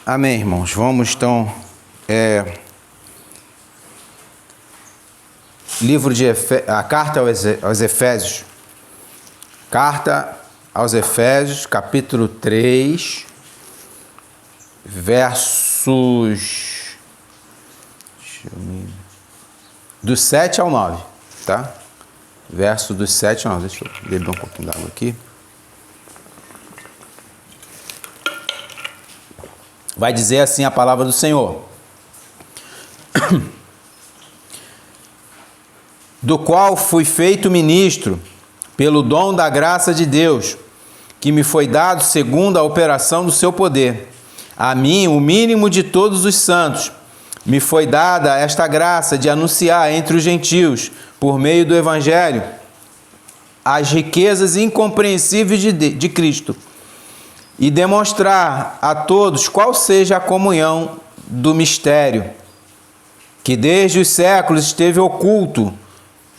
Amém, irmãos. Vamos então, a carta aos Efésios. Carta aos Efésios, capítulo 3, versos do 7 ao 9, tá? Verso dos 7 ao 9. Deixa eu beber um pouquinho d'água aqui. Vai dizer assim a palavra do Senhor: do qual fui feito ministro pelo dom da graça de Deus, que me foi dado segundo a operação do seu poder. A mim, o mínimo de todos os santos, me foi dada esta graça de anunciar entre os gentios, por meio do Evangelho, as riquezas incompreensíveis de Cristo, e demonstrar a todos qual seja a comunhão do mistério, que desde os séculos esteve oculto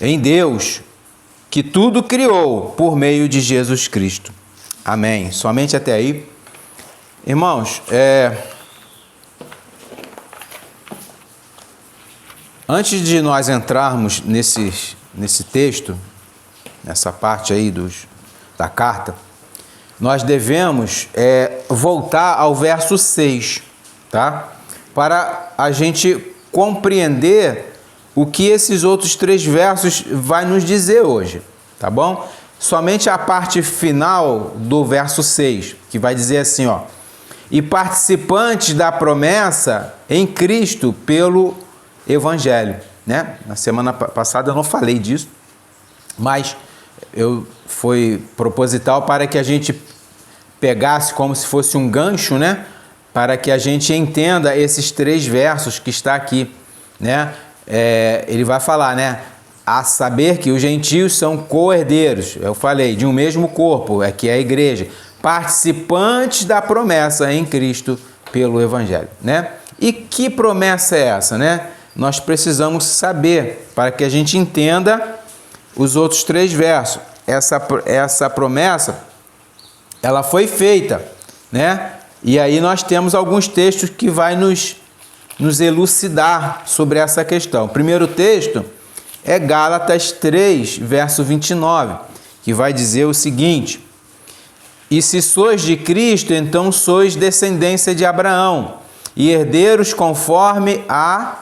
em Deus, que tudo criou por meio de Jesus Cristo. Amém. Somente até aí. Irmãos, antes de nós entrarmos nesse texto, nessa parte aí da carta, nós devemos voltar ao verso 6, tá? Para a gente compreender o que esses outros 3 versos vai nos dizer hoje, tá bom? Somente a parte final do verso 6, que vai dizer assim, ó: e participantes da promessa em Cristo pelo Evangelho, né? Na semana passada eu não falei disso, mas foi proposital para que a gente pegasse como se fosse um gancho, né? Para que a gente entenda esses 3 versos que está aqui, né? Ele vai falar, né? A saber que os gentios são co-herdeiros, eu falei, de um mesmo corpo, que é a igreja, participantes da promessa em Cristo pelo Evangelho, né? E que promessa é essa, né? Nós precisamos saber para que a gente entenda os outros 3 versos. Essa promessa, ela foi feita, né? E aí nós temos alguns textos que vai nos elucidar sobre essa questão. O primeiro texto é Gálatas 3, verso 29, que vai dizer o seguinte: e se sois de Cristo, então sois descendência de Abraão, e herdeiros conforme a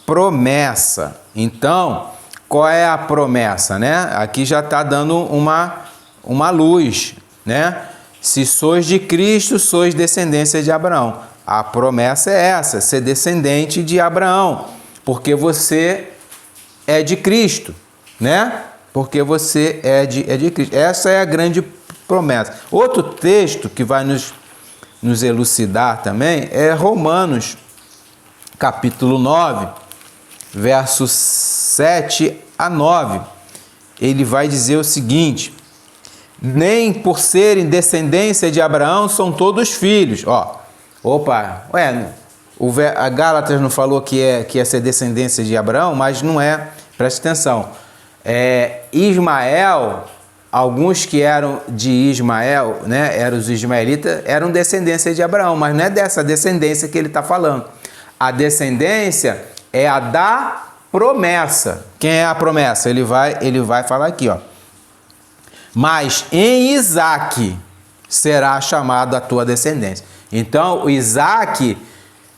promessa. Então, qual é a promessa, né? Aqui já está dando uma luz, né? Se sois de Cristo, sois descendência de Abraão. A promessa é essa, ser descendente de Abraão, porque você é de Cristo, né? Porque você é de Cristo. Essa é a grande promessa. Outro texto que vai nos elucidar também é Romanos, capítulo 9, versos 7 a 9. Ele vai dizer o seguinte: nem por serem descendência de Abraão são todos filhos. A Gálatas não falou que é ser descendência de Abraão, mas não é, preste atenção. Ismael, alguns que eram de Ismael, né, eram os ismaelitas, eram descendência de Abraão, mas não é dessa descendência que ele está falando. A descendência é a da promessa. Quem é a promessa? Ele vai falar aqui, ó: mas em Isaque será chamada a tua descendência. Então, o Isaque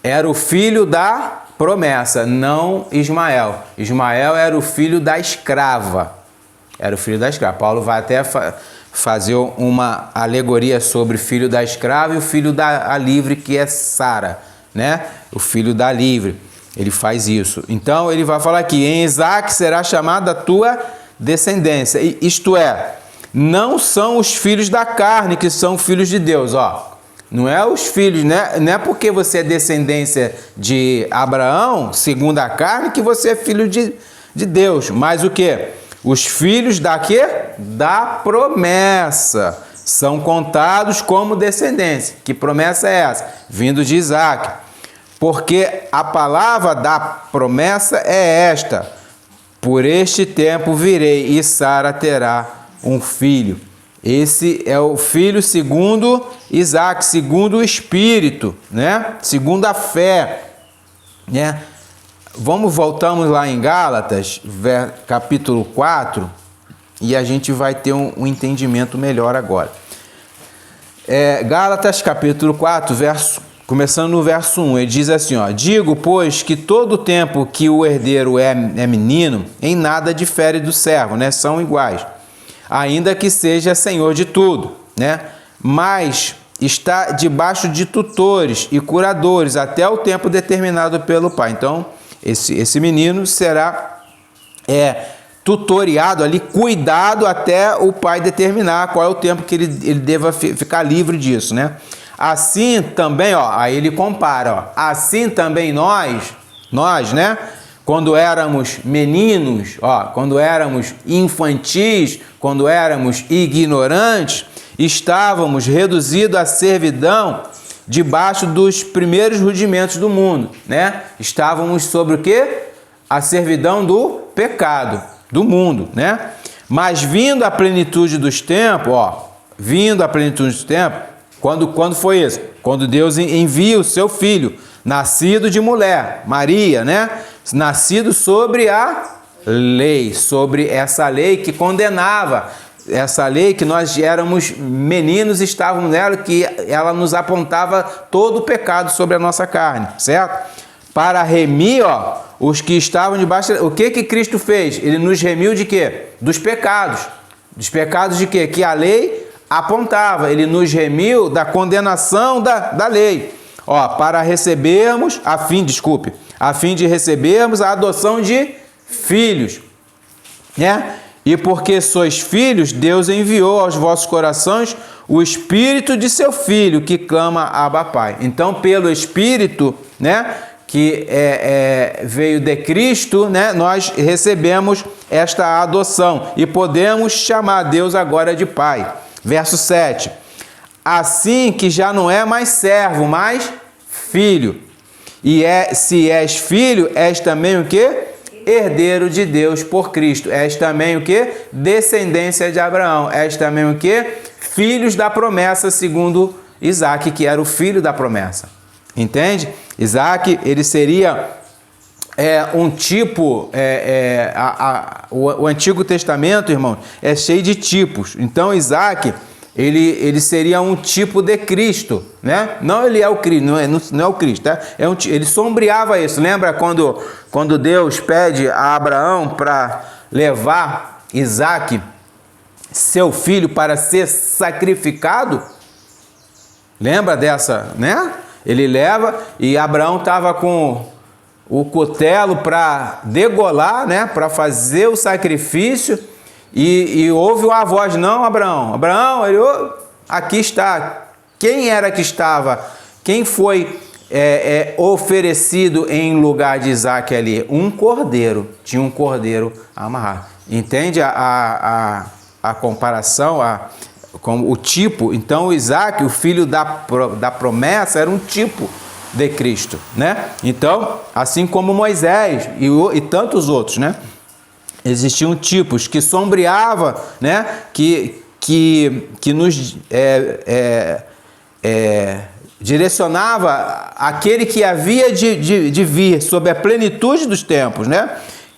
era o filho da promessa, não Ismael. Ismael era o filho da escrava. Paulo vai até fazer uma alegoria sobre o filho da escrava e o filho da livre, que é Sara, né? O filho da livre. Ele faz isso. Então, ele vai falar aqui: em Isaque será chamada a tua descendência. Isto é, não são os filhos da carne que são filhos de Deus, ó. Não é os filhos, né? Não é porque você é descendência de Abraão, segundo a carne, que você é filho de Deus. Mas o quê? Os filhos da quê? Da promessa. São contados como descendência. Que promessa é essa? Vindo de Isaque. Porque a palavra da promessa é esta: por este tempo virei e Sara terá um filho. Esse é o filho segundo Isaac, segundo o Espírito, né? Segundo a fé, né? Voltamos lá em Gálatas, capítulo 4, e a gente vai ter um entendimento melhor agora. Gálatas, capítulo 4, começando no verso 1, ele diz assim, ó: digo, pois, que todo o tempo que o herdeiro é menino, em nada difere do servo, né? São iguais, ainda que seja senhor de tudo, né? Mas está debaixo de tutores e curadores até o tempo determinado pelo pai. Então, esse menino será tutoriado ali, cuidado até o pai determinar qual é o tempo que ele deva ficar livre disso, né? Assim também, ó, aí ele compara, ó, assim também nós, né? Quando éramos meninos, ó, quando éramos infantis, quando éramos ignorantes, estávamos reduzidos à servidão debaixo dos primeiros rudimentos do mundo, né? Estávamos sobre o quê? A servidão do pecado, do mundo, né? Mas vindo à plenitude dos tempos, ó, vindo à plenitude dos tempos, quando foi isso? Quando Deus envia o seu filho, nascido de mulher, Maria, né? Nascido sobre a lei, sobre essa lei que condenava, essa lei que nós éramos meninos, estávamos nela, que ela nos apontava todo o pecado sobre a nossa carne, certo? Para remir, ó, os que estavam debaixo... O que Cristo fez? Ele nos remiu de quê? Dos pecados. Dos pecados de quê? Que a lei apontava. Ele nos remiu da condenação da lei. Ó, para recebermos, a fim de recebermos a adoção de filhos, né? E porque sois filhos, Deus enviou aos vossos corações o Espírito de seu Filho, que clama Abba Pai. Então, pelo Espírito, né, que veio de Cristo, né, nós recebemos esta adoção e podemos chamar Deus agora de Pai. Verso 7. Assim que já não é mais servo, mas filho. E se és filho, és também o quê? Herdeiro de Deus por Cristo. És também o quê? Descendência de Abraão. És também o quê? Filhos da promessa, segundo Isaac, que era o filho da promessa. Entende? Isaac, ele seria um tipo... o Antigo Testamento, irmão, é cheio de tipos. Então, Isaac... Ele seria um tipo de Cristo, né? Não ele é o Cristo, não é o Cristo, tá? Ele sombreava isso. Lembra quando Deus pede a Abraão para levar Isaac, seu filho, para ser sacrificado? Lembra dessa, né? Ele leva e Abraão estava com o cutelo para degolar, né? Para fazer o sacrifício. E ouve uma voz: não, Abraão, ele, aqui está. Quem era que estava? Quem foi oferecido em lugar de Isaac ali? Um cordeiro. Tinha um cordeiro amarrado. Entende a comparação, com o tipo? Então, Isaac, o filho da promessa, era um tipo de Cristo, né? Então, assim como Moisés e tantos outros, né? Existiam tipos que sombreava, né? Que nos direcionava aquele que havia de vir sob a plenitude dos tempos, né?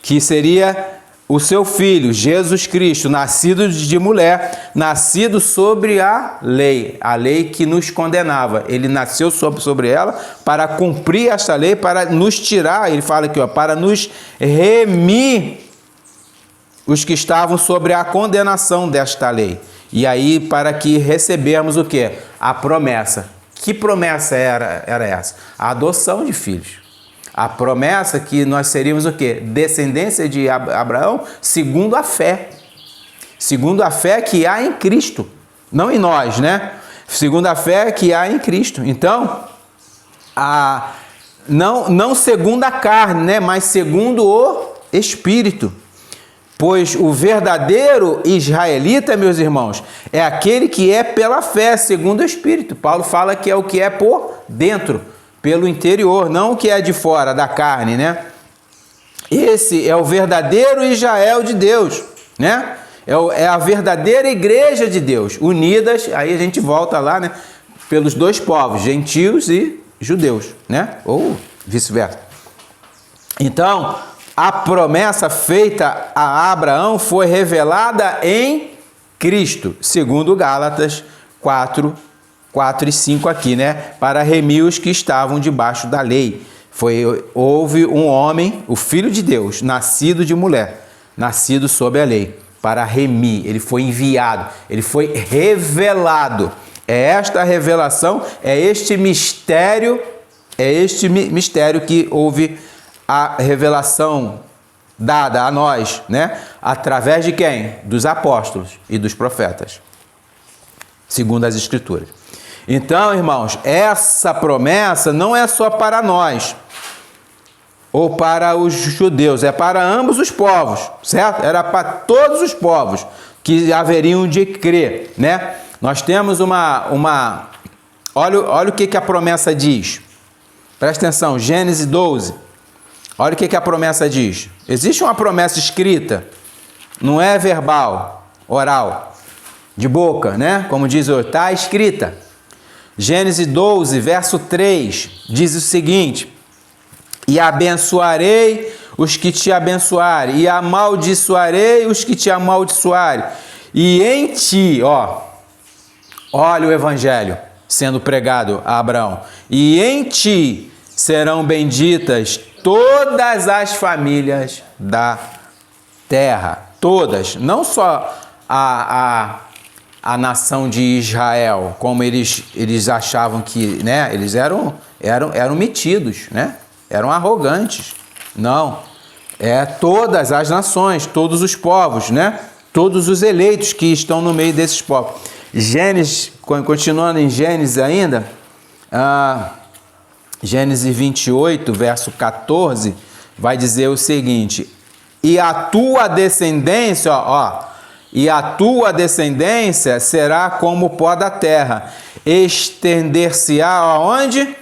Que seria o seu filho, Jesus Cristo, nascido de mulher, nascido sobre a lei que nos condenava. Ele nasceu sobre ela para cumprir esta lei, para nos tirar, ele fala aqui, ó, para nos remir os que estavam sobre a condenação desta lei. E aí, para que recebemos o quê? A promessa. Que promessa era essa? A adoção de filhos. A promessa que nós seríamos o quê? Descendência de Abraão, segundo a fé. Segundo a fé que há em Cristo. Não em nós, né? Segundo a fé que há em Cristo. Então, não segundo a carne, né? Mas segundo o Espírito. Pois o verdadeiro israelita, meus irmãos, é aquele que é pela fé, segundo o Espírito. Paulo fala que é o que é por dentro, pelo interior, não o que é de fora, da carne, né? Esse é o verdadeiro Israel de Deus, né? É a verdadeira igreja de Deus, unidas, aí a gente volta lá, né? Pelos dois povos, gentios e judeus, né? Ou vice-versa. Então, a promessa feita a Abraão foi revelada em Cristo, segundo Gálatas 4 e 5 aqui, né? Para remir os que estavam debaixo da lei. Houve um homem, o Filho de Deus, nascido de mulher, nascido sob a lei, para remir. Ele foi enviado, ele foi revelado. É esta revelação, é este mistério que houve a revelação dada a nós, né? Através de quem? Dos apóstolos e dos profetas, segundo as Escrituras. Então, irmãos, essa promessa não é só para nós ou para os judeus, é para ambos os povos, certo? Era para todos os povos que haveriam de crer, né? Nós temos olha o que a promessa diz. Presta atenção, Gênesis 12. Olha o que a promessa diz. Existe uma promessa escrita, não é verbal, oral, de boca, né? Como diz o está escrita. Gênesis 12, verso 3, diz o seguinte: e abençoarei os que te abençoarem, e amaldiçoarei os que te amaldiçoarem. E em ti, olha o evangelho sendo pregado a Abraão. E em ti serão benditas todas as famílias da terra. Todas, não só a nação de Israel, como eles achavam que, né, eles eram metidos, né? Eram arrogantes. Não, todas as nações, todos os povos, né? Todos os eleitos que estão no meio desses povos. Gênesis, continuando em Gênesis ainda, Gênesis 28, verso 14, vai dizer o seguinte: e a tua descendência, e a tua descendência será como o pó da terra, estender-se-á aonde?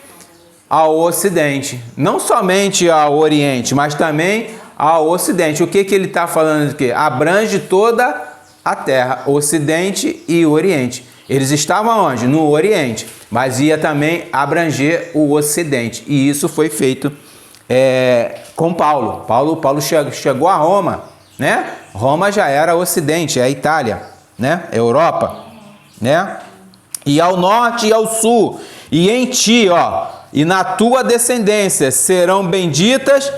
Ao ocidente, não somente ao oriente, mas também ao ocidente. O que ele está falando aqui? Abrange toda a terra, ocidente e oriente. Eles estavam onde? No oriente, mas ia também abranger o ocidente. E isso foi feito com Paulo. Paulo chegou a Roma, né? Roma já era ocidente, é a Itália, né? Europa, né? E ao norte e ao sul. E em ti, e na tua descendência serão benditas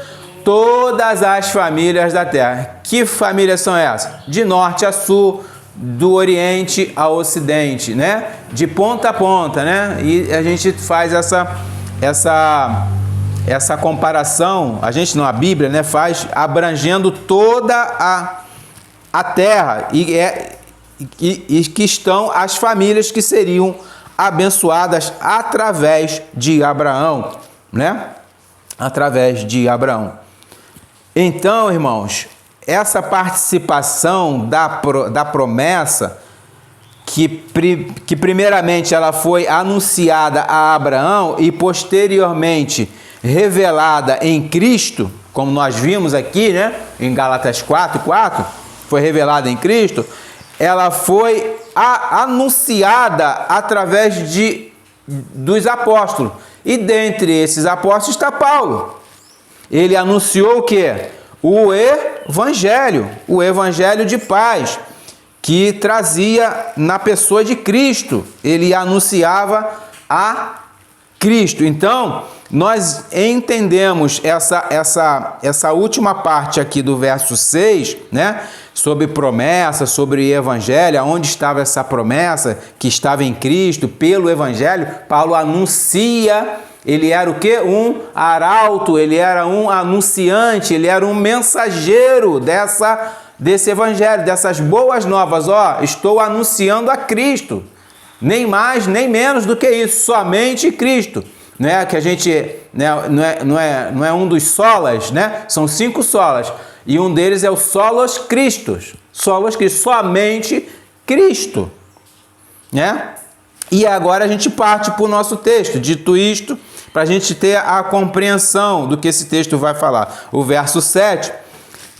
todas as famílias da terra. Que famílias são essas? De norte a sul, do oriente ao ocidente, né? De ponta a ponta, né? E a gente faz essa comparação, a Bíblia, né, faz abrangendo toda a terra e que estão as famílias que seriam abençoadas através de Abraão, né? Através de Abraão. Então, irmãos, essa participação da promessa, que primeiramente ela foi anunciada a Abraão e posteriormente revelada em Cristo, como nós vimos aqui, né? Em Gálatas 4:4, foi revelada em Cristo, ela foi anunciada através dos apóstolos. E dentre esses apóstolos está Paulo. Ele anunciou o quê? O evangelho de paz, que trazia na pessoa de Cristo. Ele anunciava a Cristo. Então, nós entendemos essa última parte aqui do verso 6, né? Sobre promessa, sobre evangelho, onde estava essa promessa que estava em Cristo, pelo evangelho. Paulo anuncia, ele era o quê? Um arauto, ele era um anunciante, ele era um mensageiro desse evangelho, dessas boas novas. Estou anunciando a Cristo, nem mais, nem menos do que isso, somente Cristo. Né? Que a gente, né, não é um dos solas, né? São 5 solas. E um deles é o solos Christus. Solos Cristo, somente Cristo. Né? E agora a gente parte para o nosso texto. Dito isto, para a gente ter a compreensão do que esse texto vai falar. O verso 7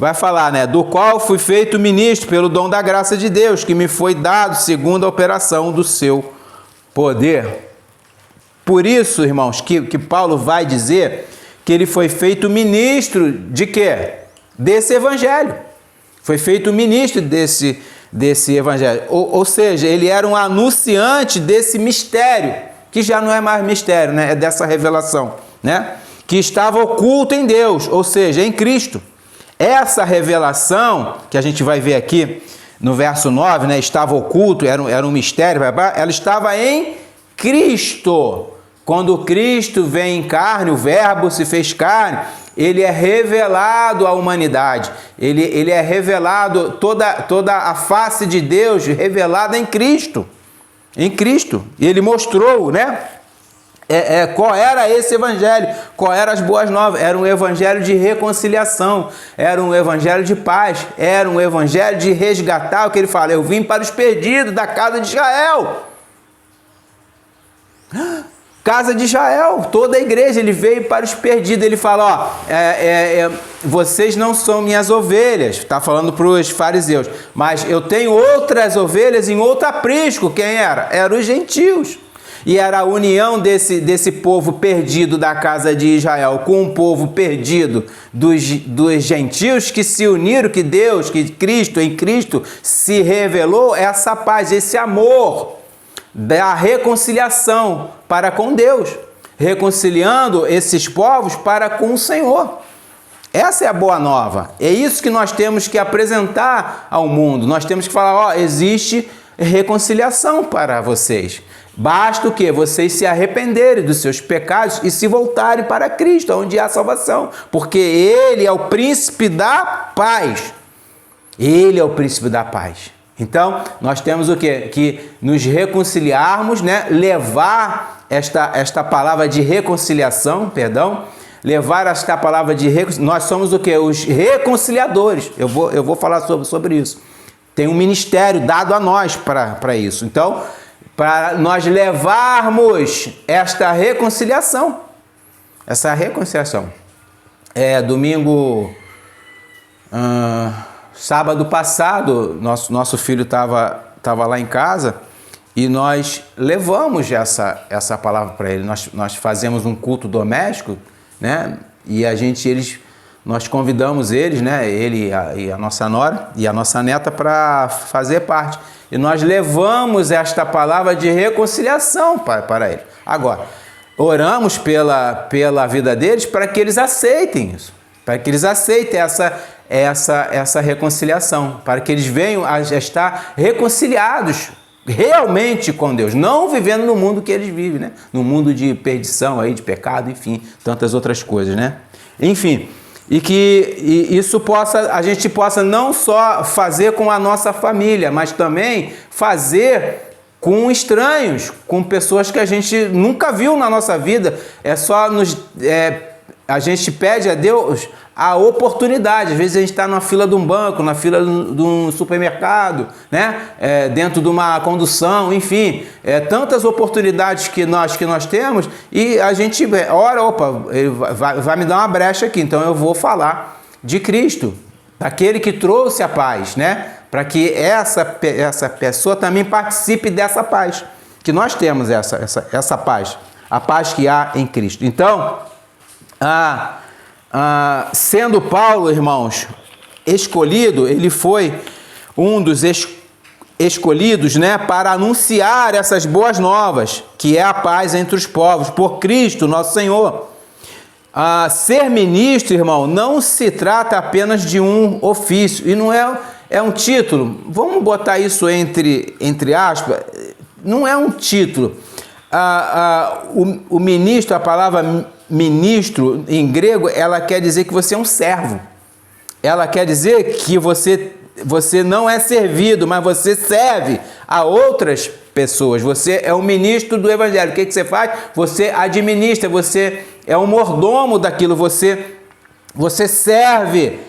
vai falar, né? Do qual fui feito ministro pelo dom da graça de Deus, que me foi dado segundo a operação do seu poder. Por isso, irmãos, que Paulo vai dizer que ele foi feito ministro de quê? Desse evangelho. Foi feito ministro desse evangelho. Ou seja, ele era um anunciante desse mistério, que já não é mais mistério, né? É dessa revelação, né? Que estava oculto em Deus, ou seja, em Cristo. Essa revelação, que a gente vai ver aqui no verso 9, né? Estava oculto, era um mistério, ela estava em Cristo. Quando Cristo vem em carne, o Verbo se fez carne, ele é revelado à humanidade. Ele é revelado, toda a face de Deus revelada em Cristo. Em Cristo. E ele mostrou, né? Qual era esse evangelho, qual eram as boas novas. Era um evangelho de reconciliação, era um evangelho de paz, era um evangelho de resgatar, o que ele fala, eu vim para os perdidos da casa de Israel. Casa de Israel, toda a igreja, ele veio para os perdidos. Ele fala, vocês não são minhas ovelhas, está falando para os fariseus, mas eu tenho outras ovelhas em outro aprisco. Quem era? Eram os gentios. E era a união desse povo perdido da casa de Israel com o povo perdido dos gentios que se uniram, que Deus, que Cristo, em Cristo se revelou essa paz, esse amor da reconciliação para com Deus, reconciliando esses povos para com o Senhor. Essa é a boa nova. É isso que nós temos que apresentar ao mundo. Nós temos que falar, existe reconciliação para vocês. Basta o quê? Vocês se arrependerem dos seus pecados e se voltarem para Cristo, onde há salvação. Porque Ele é o príncipe da paz. Ele é o príncipe da paz. Então, nós temos o quê? Que nos reconciliarmos, né? Levar esta palavra de reconciliação, levar esta palavra de reconciliação. Nós somos o quê? Os reconciliadores. Eu vou falar sobre isso. Tem um ministério dado a nós para isso. Então, para nós levarmos esta reconciliação. Essa reconciliação. Sábado passado, nosso filho estava lá em casa e nós levamos essa palavra para ele. Nós fazemos um culto doméstico, né? E nós convidamos eles, né? Ele e a nossa nora e a nossa neta para fazer parte. E nós levamos esta palavra de reconciliação para eles. Agora, oramos pela vida deles para que eles aceitem isso. Para que eles aceitem essa reconciliação. Para que eles venham a estar reconciliados realmente com Deus. Não vivendo no mundo que eles vivem, né? No mundo de perdição, aí, de pecado, enfim, tantas outras coisas, né? Enfim... E que isso a gente possa não só fazer com a nossa família, mas também fazer com estranhos, com pessoas que a gente nunca viu na nossa vida. A gente pede a Deus a oportunidade. Às vezes a gente está na fila de um banco, na fila de um supermercado, né? Dentro de uma condução, enfim. Tantas oportunidades que nós temos e a gente ora, ele vai me dar uma brecha aqui, então eu vou falar de Cristo, daquele que trouxe a paz, né? Para que essa pessoa também participe dessa paz, que nós temos essa paz, a paz que há em Cristo. Então, sendo Paulo, irmãos, escolhido, ele foi um dos escolhidos, né, para anunciar essas boas novas, que é a paz entre os povos, por Cristo, nosso Senhor. Ser ministro, irmão, não se trata apenas de um ofício, e não é um título. Vamos botar isso entre aspas. Não é um título. O ministro, a palavra ministro, em grego, ela quer dizer que você é um servo. Ela quer dizer que você não é servido, mas você serve a outras pessoas. Você é um ministro do evangelho. O que você faz? Você administra, você é um mordomo daquilo. Você serve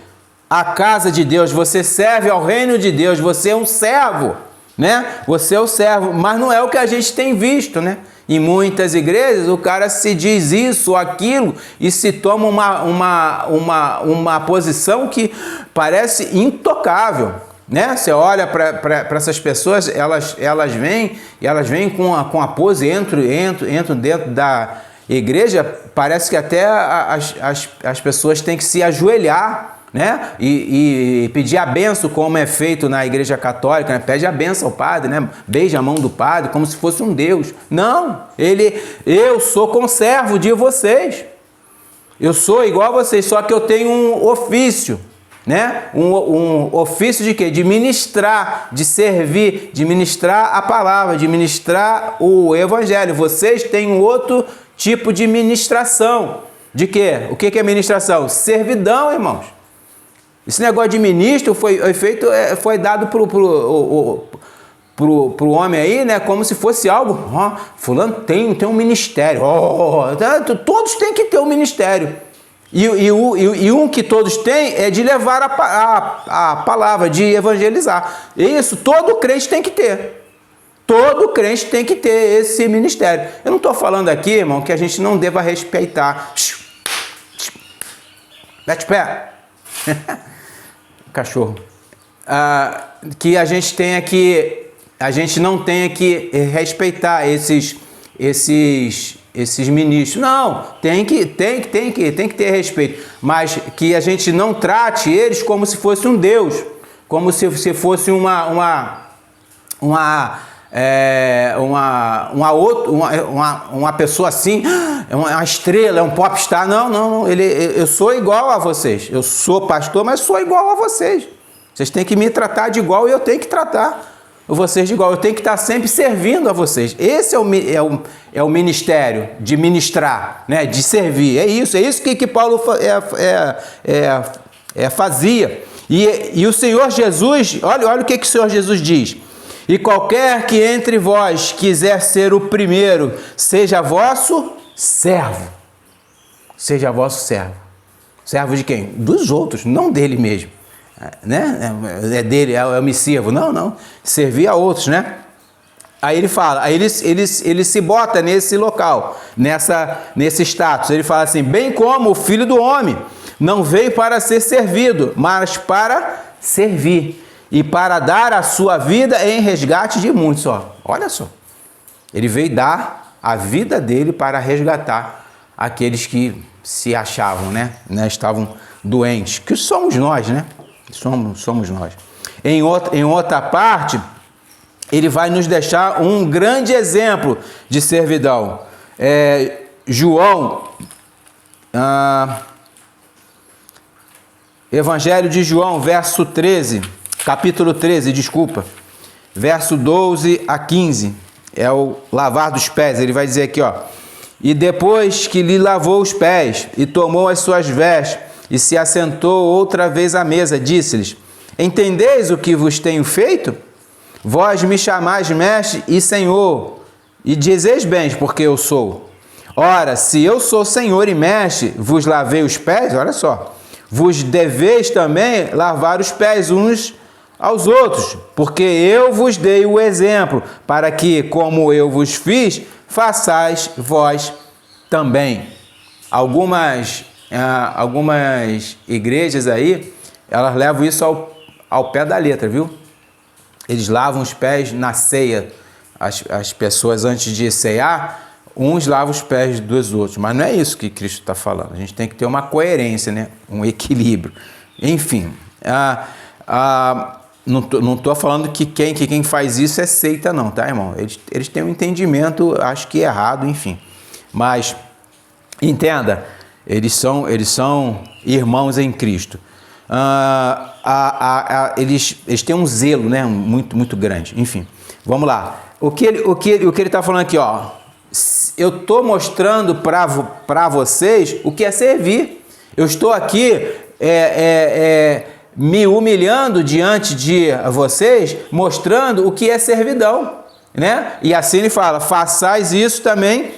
a casa de Deus, você serve ao reino de Deus, você é um servo, né? Você é o servo, mas não é o que a gente tem visto, né? Em muitas igrejas, o cara se diz isso ou aquilo e se toma uma posição que parece intocável, né? Você olha para essas pessoas, elas vêm com a pose, entram dentro da igreja, parece que até as pessoas têm que se ajoelhar, né? E pedir a benção, como é feito na igreja católica, né? Pede a benção ao padre, né? Beija a mão do padre como se fosse um Deus. Não, eu sou conservo de vocês, eu sou igual a vocês, só que eu tenho um ofício, né? Um ofício de quê? De ministrar, de servir, de ministrar a palavra, de ministrar o evangelho. Vocês têm um outro tipo de ministração. De quê? O que é ministração? Servidão, irmãos. Esse negócio de ministro foi dado pro homem aí, né? Como se fosse algo. Fulano tem um ministério. Todos têm que ter um ministério. E um que todos têm é de levar a palavra, de evangelizar. Isso todo crente tem que ter. Todo crente tem que ter esse ministério. Eu não estou falando aqui, irmão, que a gente não deva respeitar. Mete o pé. Cachorro. Que a gente não tenha que respeitar esses ministros. Não, tem que ter respeito. Mas que a gente não trate eles como se fosse um Deus, como se fosse uma pessoa assim, uma estrela, é um popstar. Não, eu sou igual a vocês. Eu sou pastor, mas sou igual a vocês. Vocês têm que me tratar de igual e eu tenho que tratar vocês de igual. Eu tenho que estar sempre servindo a vocês. Esse é o ministério, de ministrar, né? De servir. É isso que Paulo fazia. E o Senhor Jesus, olha o que o Senhor Jesus diz. E qualquer que entre vós quiser ser o primeiro, seja vosso servo. Seja vosso servo. Servo de quem? Dos outros, não dele mesmo. Né? É dele, eu me sirvo. Não. Servir a outros, né? Aí ele fala, ele se bota nesse local, nesse status. Ele fala assim, bem como o Filho do Homem não veio para ser servido, mas para servir. E para dar a sua vida em resgate de muitos. Olha só. Ele veio dar a vida dele para resgatar aqueles que se achavam, né? Estavam doentes. Que somos nós, né? Somos nós. Em outra parte, ele vai nos deixar um grande exemplo de servidão. Evangelho de João, capítulo 13, verso 12 a 15, é o lavar dos pés. Ele vai dizer aqui, e depois que lhe lavou os pés e tomou as suas vestes e se assentou outra vez à mesa, disse-lhes, entendeis o que vos tenho feito? Vós me chamais mestre e senhor, e dizeis bem, porque eu sou. Ora, se eu sou senhor e mestre, vos lavei os pés, olha só, vos deveis também lavar os pés uns aos outros, porque eu vos dei o exemplo, para que, como eu vos fiz, façais vós também. Algumas igrejas aí, elas levam isso ao pé da letra, viu? Eles lavam os pés na ceia. As pessoas, antes de cear, uns lavam os pés dos outros. Mas não é isso que Cristo está falando. A gente tem que ter uma coerência, né? Um equilíbrio. Enfim, não estou falando que quem faz isso é seita, não, tá, irmão? Eles têm um entendimento, acho que errado, enfim. Mas, entenda, eles são irmãos em Cristo. Eles têm um zelo, né, muito, muito grande. Enfim, vamos lá. O que ele está falando aqui, eu estou mostrando para vocês o que é servir. Eu estou aqui me humilhando diante de vocês, mostrando o que é servidão, né? E assim ele fala, façais isso também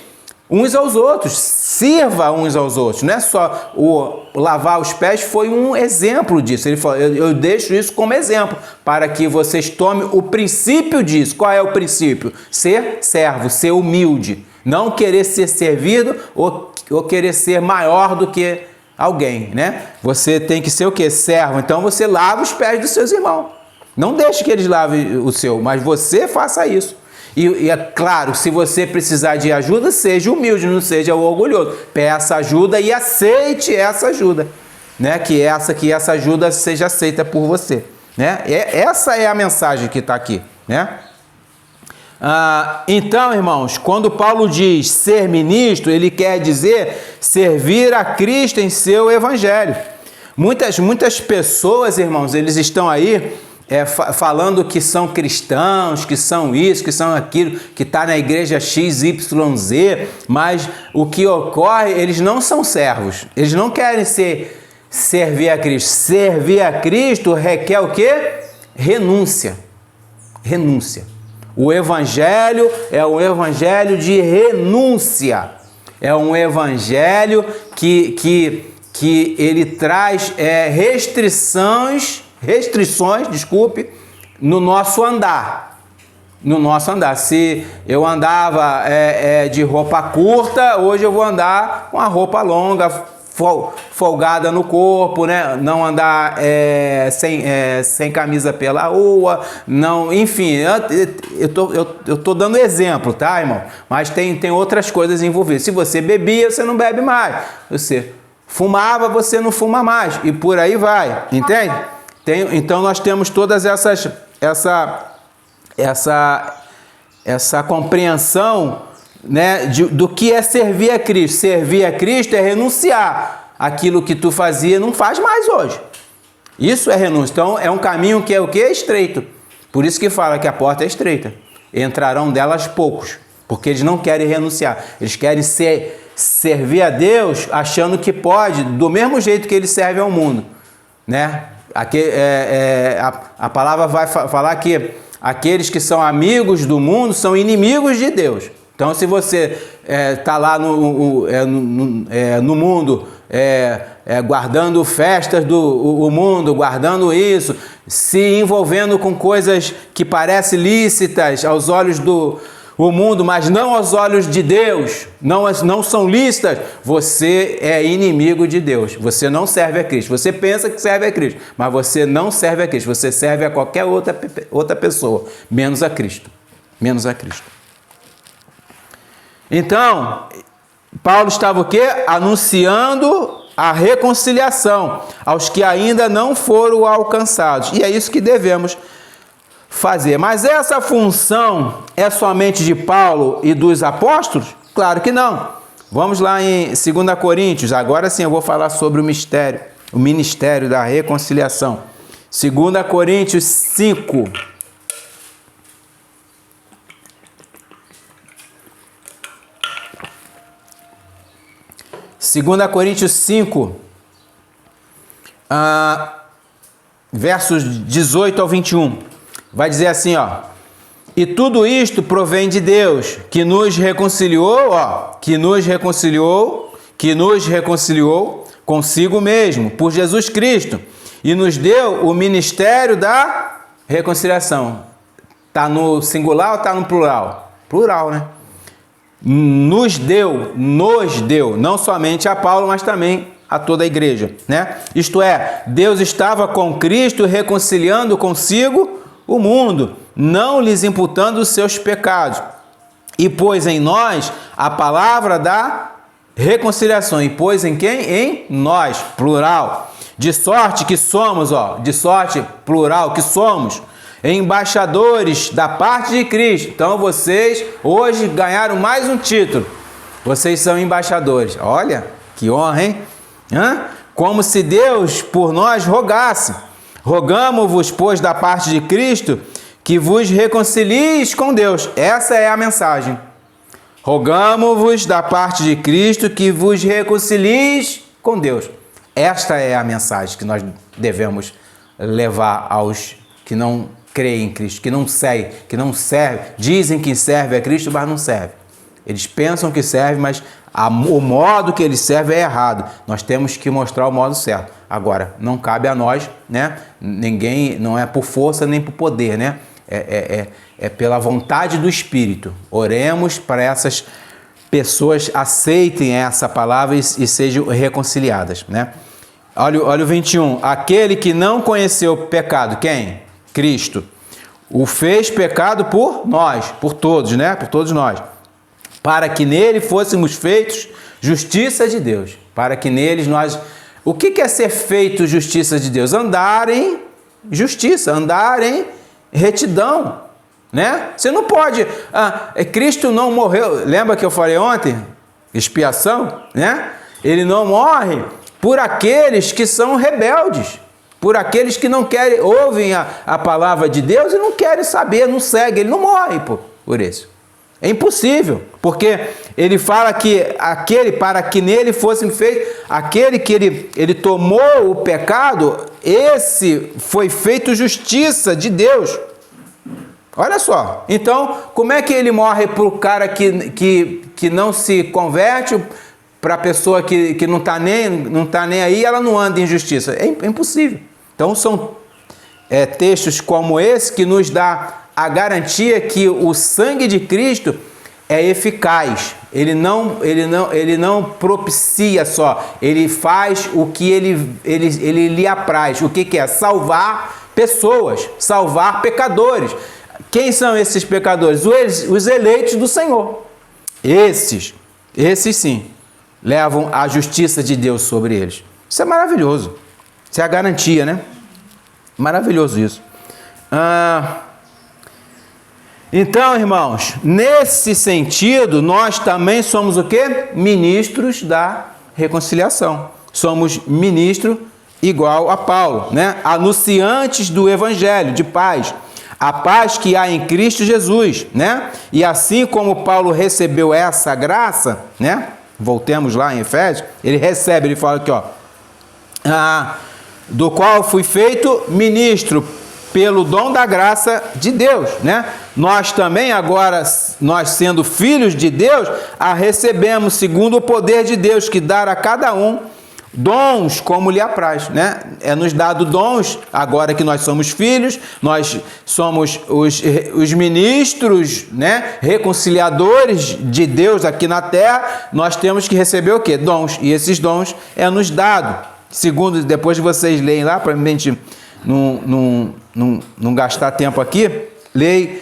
uns aos outros, sirva uns aos outros. Não é só o lavar os pés, foi um exemplo disso. Ele falou, eu deixo isso como exemplo, para que vocês tomem o princípio disso. Qual é o princípio? Ser servo, ser humilde. Não querer ser servido ou querer ser maior do que alguém, né? Você tem que ser o quê? Servo. Então você lava os pés dos seus irmãos. Não deixe que eles lavem o seu, mas você faça isso. E é claro, se você precisar de ajuda, seja humilde, não seja orgulhoso. Peça ajuda e aceite essa ajuda, né? Que essa ajuda seja aceita por você, né? Essa é a mensagem que está aqui, né? Então, irmãos, quando Paulo diz ser ministro, ele quer dizer servir a Cristo em seu evangelho. Muitas pessoas, irmãos, eles estão aí falando que são cristãos, que são isso, que são aquilo, que está na igreja XYZ, mas o que ocorre, eles não são servos, eles não querem servir a Cristo. Servir a Cristo requer o quê? Renúncia. Renúncia. O evangelho é um evangelho de renúncia. É um evangelho que ele traz restrições, no nosso andar. No nosso andar. Se eu andava de roupa curta, hoje eu vou andar com a roupa longa, folgada no corpo, né? Não andar sem camisa pela rua, não, enfim, eu tô dando exemplo, tá, irmão? Mas tem outras coisas envolvidas. Se você bebia, você não bebe mais. Você fumava, você não fuma mais. E por aí vai, entende? Então nós temos todas essa compreensão, né, do que é servir a Cristo. Servir a Cristo é renunciar. Aquilo que tu fazia não faz mais hoje. Isso é renúncia. Então é um caminho que é o quê? Estreito. Por isso que fala que a porta é estreita. Entrarão delas poucos, porque eles não querem renunciar. Eles querem servir a Deus achando que pode, do mesmo jeito que ele serve ao mundo, né? Aqui, a palavra vai falar que aqueles que são amigos do mundo são inimigos de Deus. Então, se você está lá no mundo, guardando festas do mundo, guardando isso, se envolvendo com coisas que parecem lícitas aos olhos do mundo, mas não aos olhos de Deus, não são lícitas, você é inimigo de Deus. Você não serve a Cristo. Você pensa que serve a Cristo, mas você não serve a Cristo. Você serve a qualquer outra pessoa, menos a Cristo. Menos a Cristo. Então, Paulo estava o quê? Anunciando a reconciliação aos que ainda não foram alcançados. E é isso que devemos fazer. Mas essa função é somente de Paulo e dos apóstolos? Claro que não. Vamos lá em 2 Coríntios. Agora sim eu vou falar sobre o ministério da reconciliação. 2 Coríntios 5. 2 Coríntios 5, versos 18 ao 21, vai dizer assim, ó: e tudo isto provém de Deus, que nos reconciliou consigo mesmo, por Jesus Cristo, e nos deu o ministério da reconciliação. Está no singular ou está no plural? Plural, né? Nos deu, não somente a Paulo, mas também a toda a igreja, né? Isto é, Deus estava com Cristo reconciliando consigo o mundo, não lhes imputando os seus pecados, e pôs em nós a palavra da reconciliação. E pôs em quem? Em nós, plural. De sorte que somos, plural, que somos embaixadores da parte de Cristo. Então vocês hoje ganharam mais um título. Vocês são embaixadores. Olha, que honra, hein? Como se Deus por nós rogasse. Rogamo-vos, pois, da parte de Cristo, que vos reconcilieis com Deus. Essa é a mensagem. Rogamo-vos da parte de Cristo, que vos reconcilieis com Deus. Esta é a mensagem que nós devemos levar aos que não creem em Cristo, que não servem, dizem que servem a Cristo, mas não servem. Eles pensam que serve, mas o modo que eles servem é errado. Nós temos que mostrar o modo certo. Agora, não cabe a nós, né? Ninguém, não é por força nem por poder, né? É pela vontade do Espírito. Oremos para essas pessoas aceitem essa palavra e sejam reconciliadas, né? Olha o 21. Aquele que não conheceu o pecado, quem? Cristo. O fez pecado por nós, por todos, né? Por todos nós. Para que nele fôssemos feitos justiça de Deus. Para que neles nós... O que é ser feito justiça de Deus? Andar em justiça, andar em retidão, né? Você não pode... Cristo não morreu... Lembra que eu falei ontem? Expiação, né? Ele não morre por aqueles que são rebeldes, por aqueles que não querem, ouvem a palavra de Deus e não querem saber, não seguem, ele não morre por isso. É impossível, porque ele fala que aquele, para que nele fosse feito, aquele que ele tomou o pecado, esse foi feito justiça de Deus. Olha só, então, como é que ele morre para o cara que não se converte, para a pessoa que não está nem aí, ela não anda em justiça? É impossível. Então, são textos como esse que nos dá a garantia que o sangue de Cristo é eficaz. Ele não propicia só, ele faz o que ele lhe apraz. O que é? Salvar pessoas, salvar pecadores. Quem são esses pecadores? Os eleitos do Senhor. Esses sim, levam a justiça de Deus sobre eles. Isso é maravilhoso. Isso é a garantia, né? Maravilhoso isso. Então, irmãos, nesse sentido, nós também somos o quê? Ministros da reconciliação. Somos ministro igual a Paulo, né? Anunciantes do evangelho de paz. A paz que há em Cristo Jesus, né? E assim como Paulo recebeu essa graça, né? Voltemos lá em Efésios, ele recebe, ele fala aqui, ó. Do qual fui feito ministro pelo dom da graça de Deus, né? Nós também agora, nós sendo filhos de Deus, a recebemos segundo o poder de Deus, que dá a cada um dons como lhe apraz, né? É nos dado dons, agora que nós somos filhos, nós somos os ministros, né? Reconciliadores de Deus aqui na terra, nós temos que receber o quê? Dons, e esses dons é nos dado. Segundo, depois vocês leem lá, para a gente não gastar tempo aqui, leia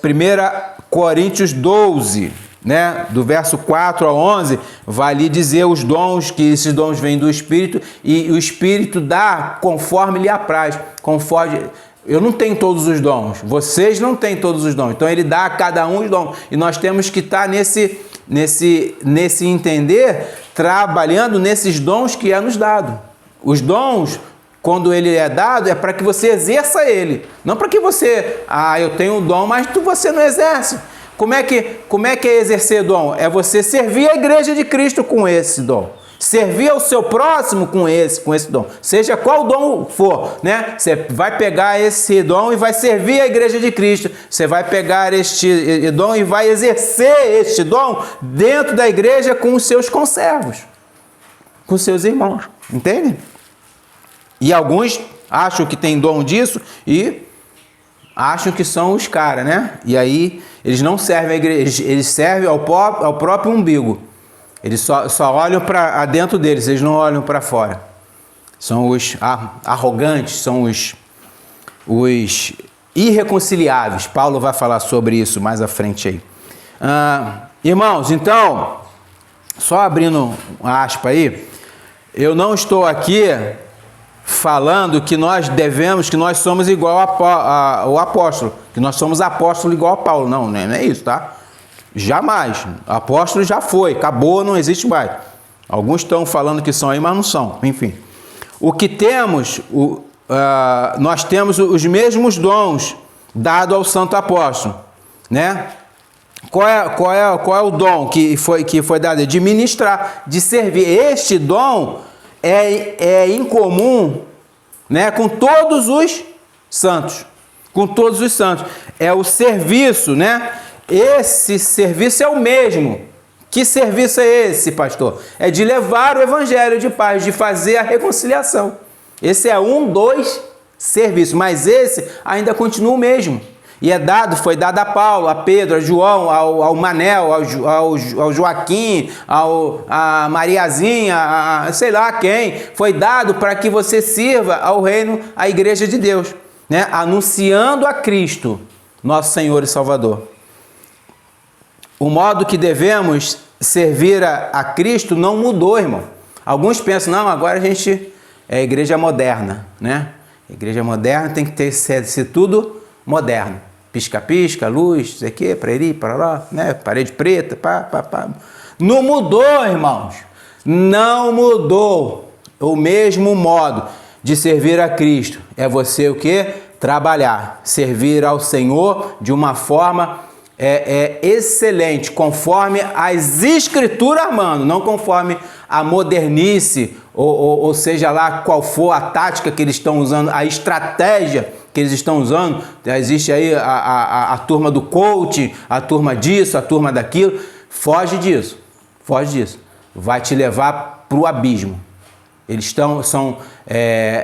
1 Coríntios 12, né? Do verso 4 a 11, vai lhe dizer os dons, que esses dons vêm do Espírito, e o Espírito dá conforme lhe apraz, conforme... Eu não tenho todos os dons, vocês não têm todos os dons, então ele dá a cada um os dons, e nós temos que estar nesse entender, trabalhando nesses dons que é nos dado. Os dons, quando ele é dado, é para que você exerça ele, não para que você, eu tenho um dom, mas você não exerce. Como é que é exercer dom? É você servir a igreja de Cristo com esse dom. Servir ao seu próximo com esse dom. Seja qual dom for, né? Você vai pegar esse dom e vai servir a igreja de Cristo. Você vai pegar este dom e vai exercer este dom dentro da igreja com os seus conservos, com seus irmãos. Entende? E alguns acham que tem dom disso e acham que são os caras, né? E aí eles não servem a igreja, eles servem ao próprio umbigo. Eles só olham para dentro deles, eles não olham para fora. São os arrogantes, são os irreconciliáveis. Paulo vai falar sobre isso mais à frente aí. Irmãos, então, só abrindo uma aspa aí, eu não estou aqui falando que nós devemos, que nós somos igual ao apóstolo, que nós somos apóstolo igual a Paulo. Não é isso, tá? Jamais. Apóstolo já foi, acabou, não existe mais. Alguns estão falando que são aí, mas não são. Enfim. O que temos, nós temos os mesmos dons dados ao santo apóstolo, né? Qual é o dom que foi dado? De ministrar, de servir. Este dom é incomum, né, com todos os santos. Com todos os santos. É o serviço, né? esse serviço é o mesmo. Que serviço é esse, pastor? É de levar o evangelho de paz, de fazer a reconciliação. Esse é dos serviços, mas esse ainda continua o mesmo. E foi dado a Paulo, a Pedro, a João, ao Manel, ao Joaquim, a Mariazinha, sei lá quem. Foi dado para que você sirva ao reino, à igreja de Deus, né? Anunciando a Cristo, nosso Senhor e Salvador. O modo que devemos servir a Cristo não mudou, irmão. Alguns pensam, não, agora a gente é igreja moderna, né? Igreja moderna tem que ser tudo moderno. Pisca-pisca, luz, isso aqui, para ir, para lá, né? Parede preta, pá. Não mudou, irmãos. Não mudou. O mesmo modo de servir a Cristo é você o quê? Trabalhar, servir ao Senhor de uma forma excelente, conforme as Escrituras mandam, não conforme a modernice, ou seja lá qual for a tática que eles estão usando, a estratégia que eles estão usando. Existe aí a turma do coaching, a turma disso, a turma daquilo. Foge disso. Vai te levar para o abismo. Eles são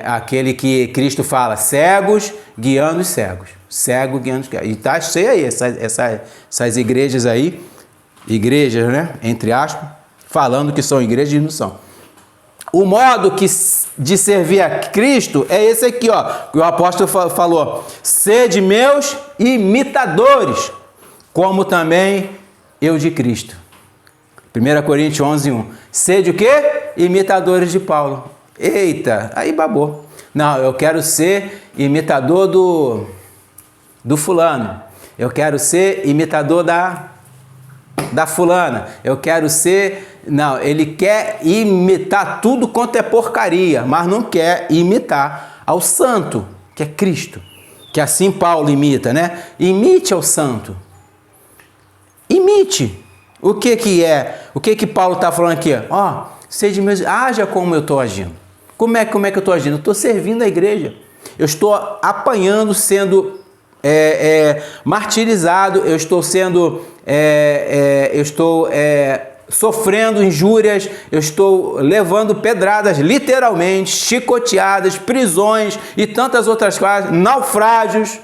aquele que Cristo fala, cegos guiando os cegos. Cego guiando os cegos. E está cheio aí essas igrejas aí, igrejas, né, entre aspas, falando que são igrejas e não são. O modo de servir a Cristo é esse aqui, ó, que o apóstolo falou: sede meus imitadores, como também eu de Cristo. 1 Coríntios 11:1. Sede o quê? Imitadores de Paulo. Eita, aí babou. Não, eu quero ser imitador do fulano. Eu quero ser imitador da fulana. Eu quero ser... Não, ele quer imitar tudo quanto é porcaria, mas não quer imitar ao santo, que é Cristo. Que assim Paulo imita, né? Imite ao santo. Imite. O que Paulo está falando aqui? Ó, seja meus, haja como eu estou agindo. Como é que eu estou agindo? Eu estou servindo a igreja. Eu estou apanhando, sendo martirizado. Eu estou sendo... sofrendo injúrias, eu estou levando pedradas, literalmente, chicoteadas, prisões e tantas outras coisas, naufrágios,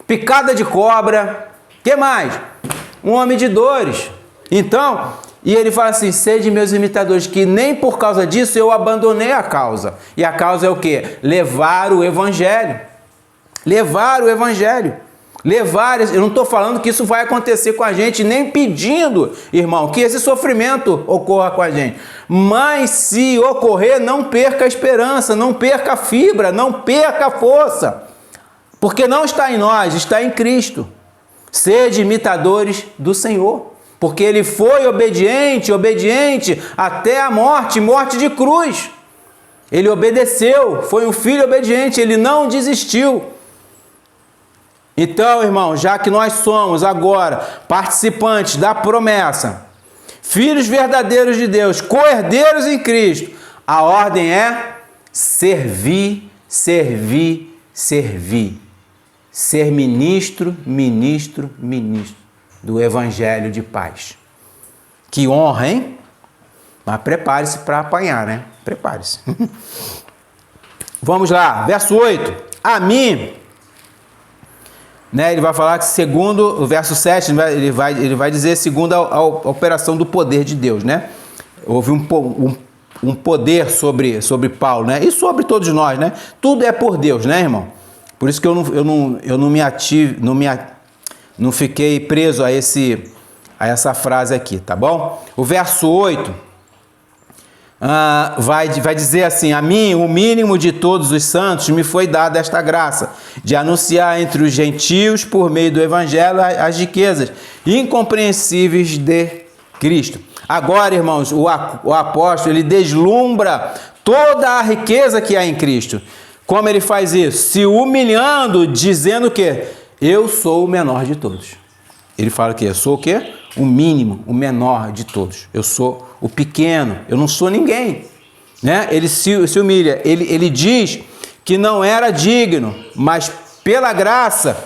picada de cobra, que mais? Um homem de dores. Então, e ele fala assim, sede meus imitadores, que nem por causa disso eu abandonei a causa. E a causa é o quê? Levar o evangelho. Levar o evangelho. Eu não estou falando que isso vai acontecer com a gente, nem pedindo, irmão, que esse sofrimento ocorra com a gente. Mas se ocorrer, não perca a esperança, não perca a fibra, não perca a força. Porque não está em nós, está em Cristo. Sede imitadores do Senhor. Porque Ele foi obediente até a morte de cruz. Ele obedeceu, foi um filho obediente, Ele não desistiu. Então, irmão, já que nós somos agora participantes da promessa, filhos verdadeiros de Deus, co-herdeiros em Cristo, a ordem é servir. Ser ministro do Evangelho de paz. Que honra, hein? Mas prepare-se para apanhar, né? Prepare-se. Vamos lá, verso 8. A mim... Né, ele vai falar que segundo o verso 7, ele vai dizer segundo a operação do poder de Deus, né? Houve um poder sobre Paulo, né? E sobre todos nós, né? Tudo é por Deus, né, irmão? Por isso que eu não fiquei preso a essa frase aqui, tá bom? O verso 8 vai dizer assim, a mim, o mínimo de todos os santos, me foi dada esta graça, de anunciar entre os gentios, por meio do evangelho, as riquezas incompreensíveis de Cristo. Agora, irmãos, o apóstolo, ele deslumbra toda a riqueza que há em Cristo. Como ele faz isso? Se humilhando, dizendo que eu sou o menor de todos. Ele fala que eu sou o quê? O mínimo, o menor de todos. Eu sou o pequeno, eu não sou ninguém. Né? Ele se humilha, ele diz que não era digno, mas pela graça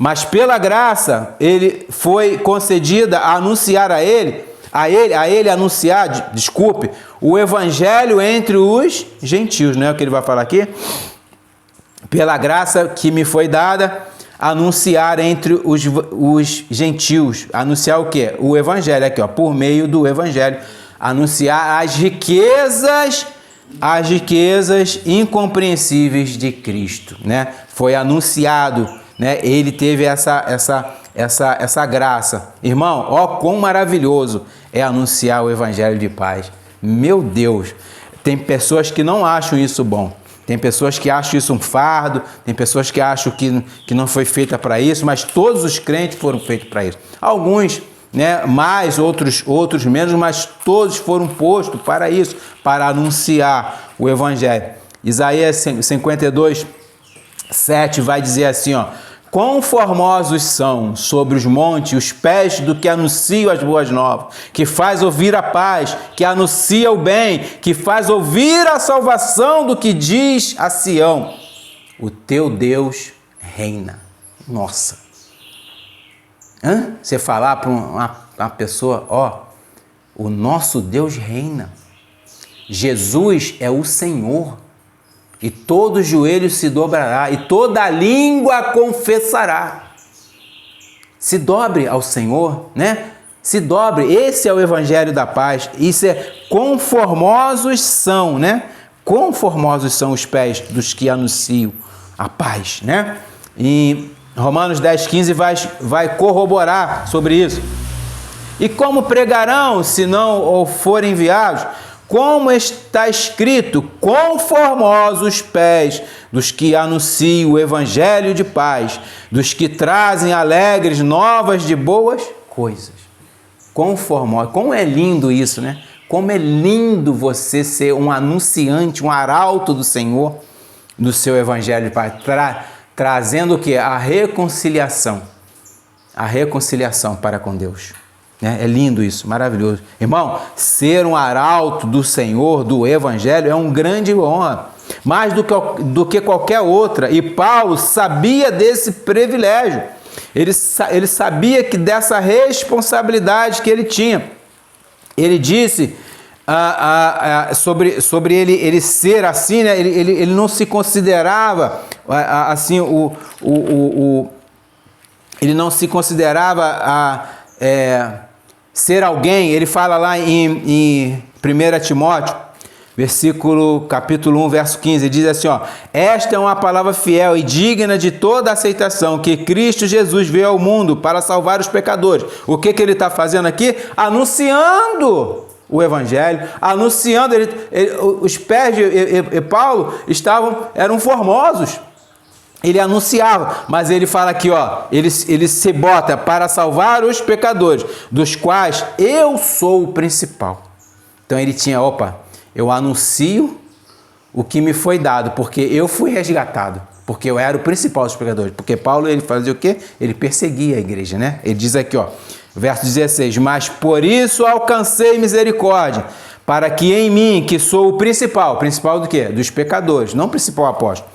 Mas pela graça, ele foi concedida a anunciar a ele anunciar, desculpe, o evangelho entre os gentios, não é o que ele vai falar aqui? Pela graça que me foi dada, anunciar entre os gentios. Anunciar o quê? O evangelho, aqui, ó, por meio do evangelho. Anunciar as riquezas incompreensíveis de Cristo, né? Foi anunciado, né? Ele teve essa graça. Irmão, ó, quão maravilhoso é anunciar o evangelho de paz. Meu Deus, tem pessoas que não acham isso bom. Tem pessoas que acham isso um fardo, tem pessoas que acham que não foi feita para isso, mas todos os crentes foram feitos para isso. Alguns, né, mais, outros menos, mas todos foram postos para isso, para anunciar o evangelho. Isaías 52, 7 vai dizer assim, ó: quão formosos são sobre os montes os pés do que anuncia as boas novas, que faz ouvir a paz, que anuncia o bem, que faz ouvir a salvação do que diz a Sião: o teu Deus reina. Nossa! Você falar para uma pessoa, ó, o nosso Deus reina. Jesus é o Senhor. E todo joelho se dobrará, e toda língua confessará. Se dobre ao Senhor, né? Se dobre. Esse é o evangelho da paz. Isso é conformosos são, né? Conformosos são os pés dos que anunciam a paz, né? E Romanos 10:15 vai corroborar sobre isso. E como pregarão se não forem enviados? Como está escrito: conformosos os pés dos que anunciam o evangelho de paz, dos que trazem alegres novas de boas coisas. Conformosos. Como é lindo isso, né? Como é lindo você ser um anunciante, um arauto do Senhor, do seu evangelho de paz, trazendo o quê? A reconciliação para com Deus. É lindo isso, maravilhoso. Irmão, ser um arauto do Senhor, do Evangelho, é uma grande honra, mais do que qualquer outra. E Paulo sabia desse privilégio, ele sabia que dessa responsabilidade que ele tinha. Ele disse sobre ele ser assim, né? Ele não se considerava assim, ele não se considerava ser alguém. Ele fala lá em 1 Timóteo, capítulo 1, verso 15, diz assim, ó: esta é uma palavra fiel e digna de toda aceitação, que Cristo Jesus veio ao mundo para salvar os pecadores. O que ele está fazendo aqui? Anunciando o evangelho, anunciando. Os pés de Paulo eram formosos. Ele anunciava, mas ele fala aqui, ó, ele se bota para salvar os pecadores, dos quais eu sou o principal. Então ele tinha, eu anuncio o que me foi dado, porque eu fui resgatado, porque eu era o principal dos pecadores. Porque Paulo, ele fazia o quê? Ele perseguia a igreja, né? Ele diz aqui, ó, verso 16, mas por isso alcancei misericórdia, para que em mim, que sou o principal do quê? Dos pecadores, não o principal apóstolo,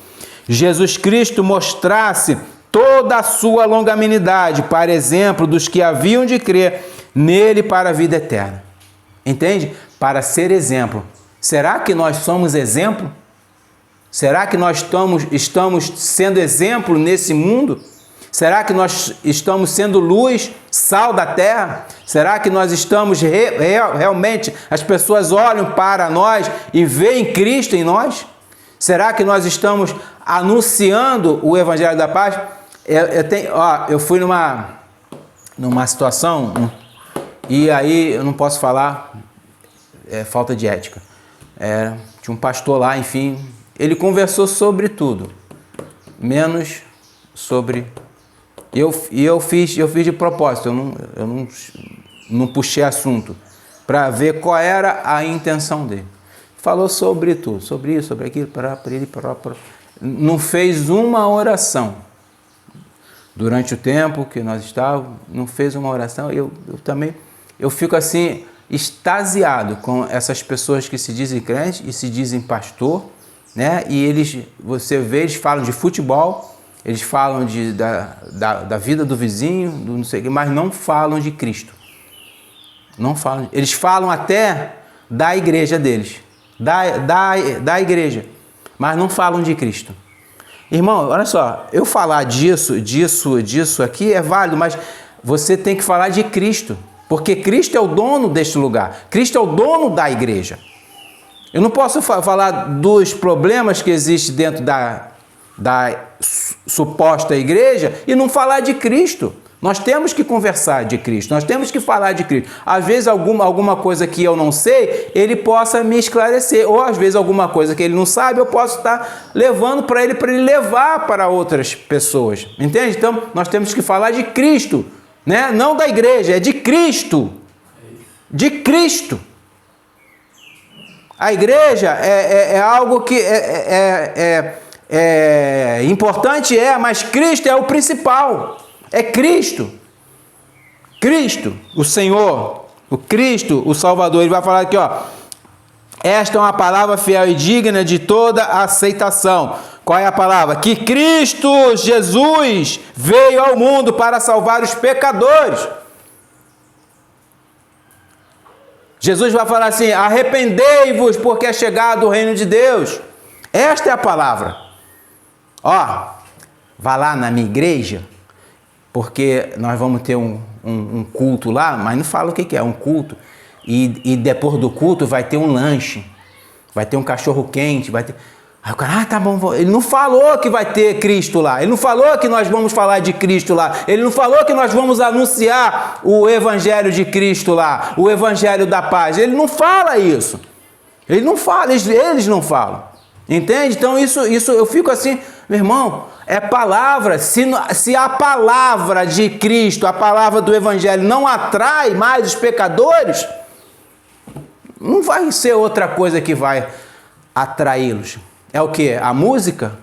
Jesus Cristo mostrasse toda a sua longanimidade, para exemplo dos que haviam de crer nele para a vida eterna. Entende? Para ser exemplo. Será que nós somos exemplo? Será que nós estamos sendo exemplo nesse mundo? Será que nós estamos sendo luz, sal da terra? Será que nós estamos realmente, as pessoas olham para nós e veem Cristo em nós? Será que nós estamos anunciando o evangelho da paz? Eu fui numa situação, e aí eu não posso falar, falta de ética. Tinha um pastor lá, enfim, ele conversou sobre tudo, menos sobre... Eu fiz de propósito, eu não puxei assunto, para ver qual era a intenção dele. Falou sobre tudo, sobre isso, sobre aquilo, para ele próprio. Não fez uma oração. Durante o tempo que nós estávamos, não fez uma oração. Eu também fico assim, extasiado com essas pessoas que se dizem crentes e se dizem pastor, né? E você vê, eles falam de futebol, eles falam da vida do vizinho, do não sei o quê, mas não falam de Cristo. Não falam. Eles falam até da igreja deles, da igreja, mas não falam de Cristo. Irmão, olha só, eu falar disso aqui é válido, mas você tem que falar de Cristo, porque Cristo é o dono deste lugar, Cristo é o dono da igreja. Eu não posso falar dos problemas que existem dentro da suposta igreja e não falar de Cristo. Nós temos que conversar de Cristo, nós temos que falar de Cristo. Às vezes alguma coisa que eu não sei, ele possa me esclarecer, ou às vezes alguma coisa que ele não sabe, eu posso estar levando para ele levar para outras pessoas. Entende? Então, nós temos que falar de Cristo, né? Não da igreja, é de Cristo. De Cristo. A igreja é algo que é importante, mas Cristo é o principal. É Cristo. Cristo, o Senhor, o Cristo, o Salvador. Ele vai falar aqui, ó. Esta é uma palavra fiel e digna de toda aceitação. Qual é a palavra? Que Cristo Jesus veio ao mundo para salvar os pecadores. Jesus vai falar assim: arrependei-vos, porque é chegado o reino de Deus. Esta é a palavra. Ó, vá lá na minha igreja, porque nós vamos ter um culto lá, mas não fala o que é um culto. E depois do culto vai ter um lanche, vai ter um cachorro quente, vai ter... Aí o cara, tá bom, ele não falou que vai ter Cristo lá, ele não falou que nós vamos falar de Cristo lá, ele não falou que nós vamos anunciar o evangelho de Cristo lá, o evangelho da paz, ele não fala isso, ele não fala, eles não falam, entende? Então isso eu fico assim, meu irmão, é palavra, se a palavra de Cristo, a palavra do evangelho não atrai mais os pecadores, não vai ser outra coisa que vai atraí-los. É o que? A música?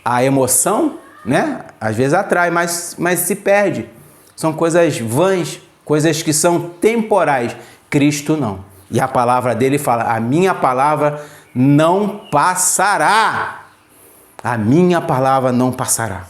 A emoção? Né? Às vezes atrai, mas se perde. São coisas vãs, coisas que são temporais. Cristo não. E a palavra dele fala: a minha palavra não passará. A minha palavra não passará.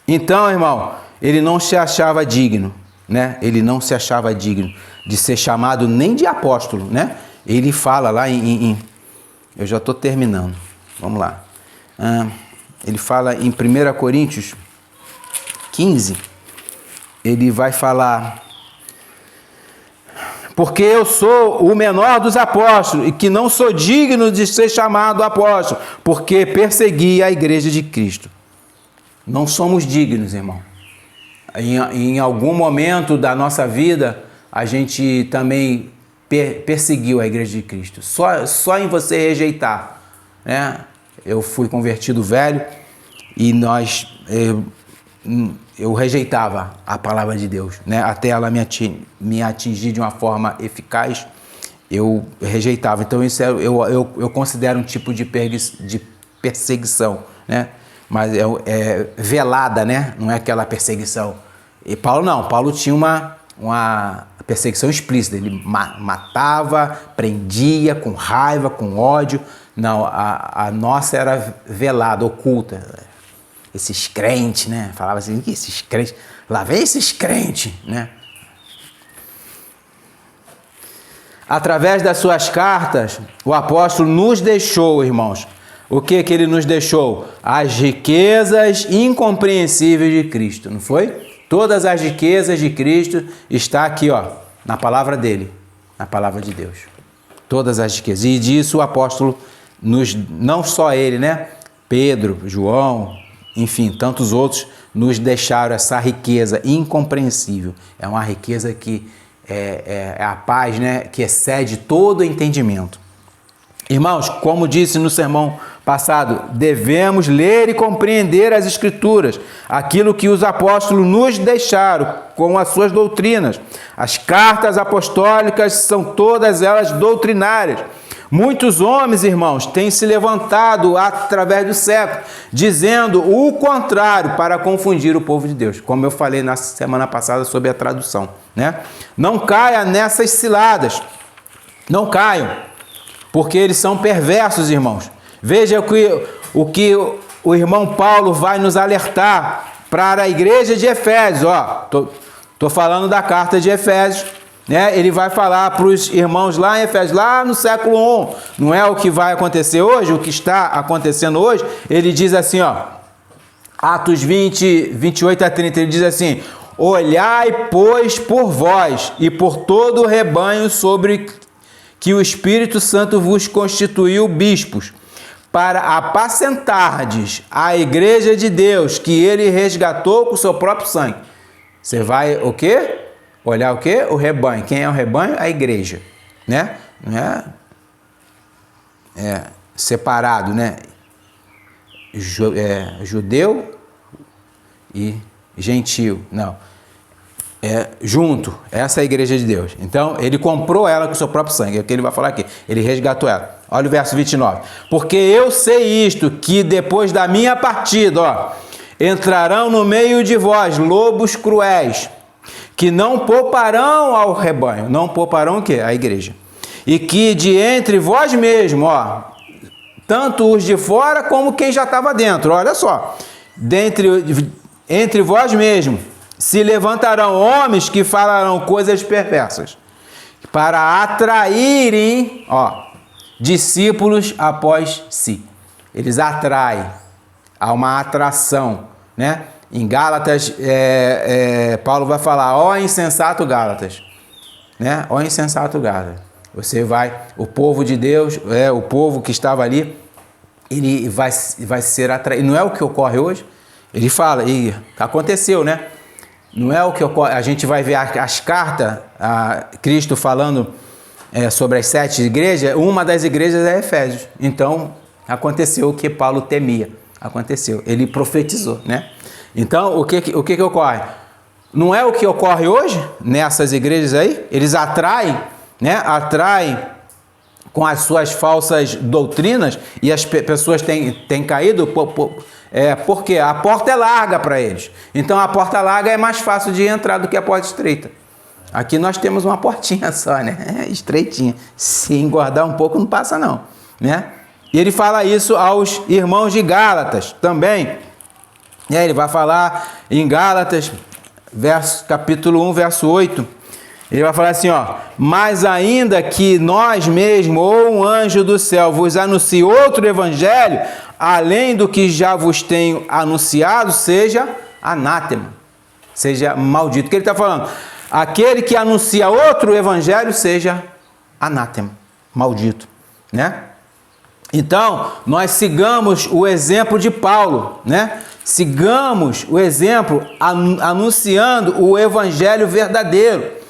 Então, irmão, ele não se achava digno, né? Ele não se achava digno de ser chamado nem de apóstolo, né? Ele fala lá eu já estou terminando, vamos lá. Ele fala em 1 Coríntios 15, ele vai falar: porque eu sou o menor dos apóstolos e que não sou digno de ser chamado apóstolo, porque persegui a igreja de Cristo. Não somos dignos, irmão. Em algum momento da nossa vida, a gente também perseguiu a igreja de Cristo. Só em você rejeitar, né? Eu fui convertido velho e eu rejeitava a palavra de Deus, né? Até ela me atingir de uma forma eficaz, eu rejeitava. Então isso eu considero um tipo de perseguição, né? Mas é velada, né? Não é aquela perseguição. E Paulo não. Paulo tinha uma perseguição explícita. Ele matava, prendia com raiva, com ódio. Não, a nossa era velada, oculta. Esses crentes, né? Falava assim: que esses crentes? Lá vem esses crentes, né? Através das suas cartas, o apóstolo nos deixou, irmãos. O que ele nos deixou? As riquezas incompreensíveis de Cristo, não foi? Todas as riquezas de Cristo está aqui, ó, na palavra dele, na palavra de Deus. Todas as riquezas. E disso o apóstolo não só ele, né? Pedro, João, enfim, tantos outros nos deixaram essa riqueza incompreensível. É uma riqueza que é a paz, né? Que excede todo o entendimento. Irmãos, como disse no sermão passado, devemos ler e compreender as Escrituras, aquilo que os apóstolos nos deixaram com as suas doutrinas. As cartas apostólicas são todas elas doutrinárias. Muitos homens, irmãos, têm se levantado através do século, dizendo o contrário para confundir o povo de Deus, como eu falei na semana passada sobre a tradução, né? Não caia nessas ciladas, não caiam. porque eles são perversos, irmãos. Veja o que o irmão Paulo vai nos alertar para a igreja de Efésios. Tô falando da carta de Efésios, né? Ele vai falar para os irmãos lá em Efésios, lá no século I. Não é o que vai acontecer hoje, o que está acontecendo hoje. Ele diz assim, Atos 20, 28 a 30, ele diz assim: olhai, pois, por vós e por todo o rebanho sobre que o Espírito Santo vos constituiu bispos, para apacentardes a igreja de Deus, que ele resgatou com o seu próprio sangue. Você vai o quê? Olhar o quê? O rebanho. Quem é o rebanho? A igreja, né? Não é separado, né? Judeu e gentio, não. Junto, essa é a igreja de Deus. Então, ele comprou ela com o seu próprio sangue, é o que ele vai falar aqui. Ele resgatou ela. Olha o verso 29. Porque eu sei isto, que depois da minha partida, entrarão no meio de vós lobos cruéis, que não pouparão ao rebanho. Não pouparão o quê? A igreja. E que de entre vós mesmos, tanto os de fora como quem já estava dentro, olha só. Entre vós mesmos se levantarão homens que falarão coisas perversas, para atraírem, discípulos após si. Eles atraem. Há uma atração, né? Em Gálatas, Paulo vai falar, insensato Gálatas, né? Insensato Gálatas. Você vai, o povo de Deus, o povo que estava ali, ele vai ser atraído. Não é o que ocorre hoje? Ele fala, e aconteceu, né? Não é o que ocorre. A gente vai ver as cartas, Cristo falando sobre as 7 igrejas. Uma das igrejas é Efésios. Então, aconteceu o que Paulo temia. Aconteceu. Ele profetizou, né? Então, o que ocorre? Não é o que ocorre hoje nessas igrejas aí? Eles atraem, né? Atraem com as suas falsas doutrinas e as pessoas têm caído porque a porta é larga para eles. Então, a porta larga é mais fácil de entrar do que a porta estreita. Aqui nós temos uma portinha só, né? Estreitinha. Se engordar um pouco, não passa não, né? E ele fala isso aos irmãos de Gálatas também. Ele vai falar em Gálatas, capítulo 1, verso 8. Ele vai falar assim, mas ainda que nós mesmos ou um anjo do céu vos anuncie outro evangelho, além do que já vos tenho anunciado, seja anátema, seja maldito. O que ele está falando? Aquele que anuncia outro evangelho, seja anátema, maldito, né? Então, nós sigamos o exemplo de Paulo, né? Sigamos o exemplo anunciando o evangelho verdadeiro,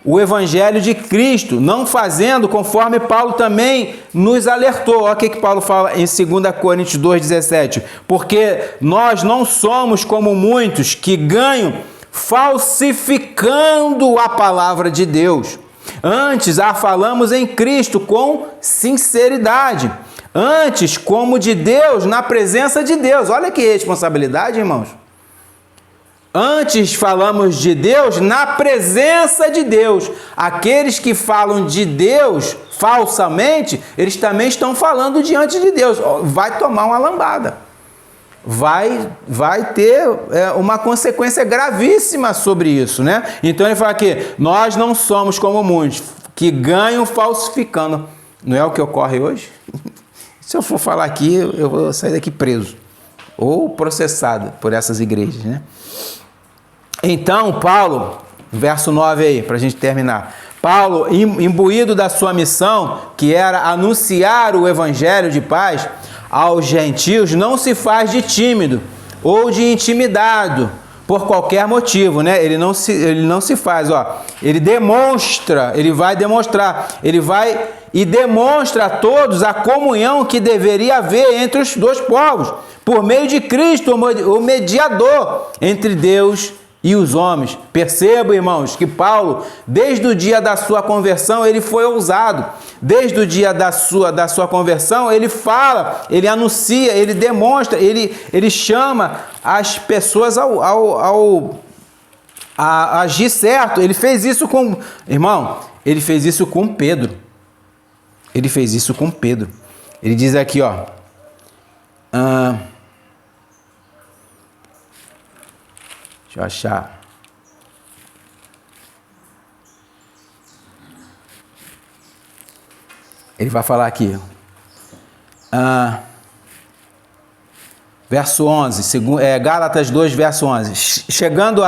o evangelho de Cristo, não fazendo conforme Paulo também nos alertou. Olha o que Paulo fala em 2 Coríntios 2,17. Porque nós não somos como muitos que ganham falsificando a palavra de Deus. Antes a falamos em Cristo com sinceridade. Antes, como de Deus, na presença de Deus. Olha que responsabilidade, irmãos. Antes falamos de Deus na presença de Deus. Aqueles que falam de Deus falsamente, eles também estão falando diante de Deus. Vai tomar uma lambada. Vai ter uma consequência gravíssima sobre isso, né? Então ele fala que nós não somos como muitos que ganham falsificando. Não é o que ocorre hoje? Se eu for falar aqui, eu vou sair daqui preso ou processado por essas igrejas, né? Então, Paulo, verso 9 aí, para a gente terminar. Paulo, imbuído da sua missão, que era anunciar o evangelho de paz aos gentios, não se faz de tímido ou de intimidado por qualquer motivo, né? Ele não se faz, ele demonstra, ele vai demonstrar, ele vai e demonstra a todos a comunhão que deveria haver entre os dois povos, por meio de Cristo, o mediador entre Deus e os homens. Percebam, irmãos, que Paulo, desde o dia da sua conversão, ele foi ousado. Desde o dia da sua conversão, ele fala, ele anuncia, ele demonstra, ele chama as pessoas a agir certo. Ele fez isso com... Irmão, ele fez isso com Pedro. Ele fez isso com Pedro. Ele diz aqui, ó. Deixa eu achar. Ele vai falar aqui. Verso 11, Gálatas 2, verso 11. Chegando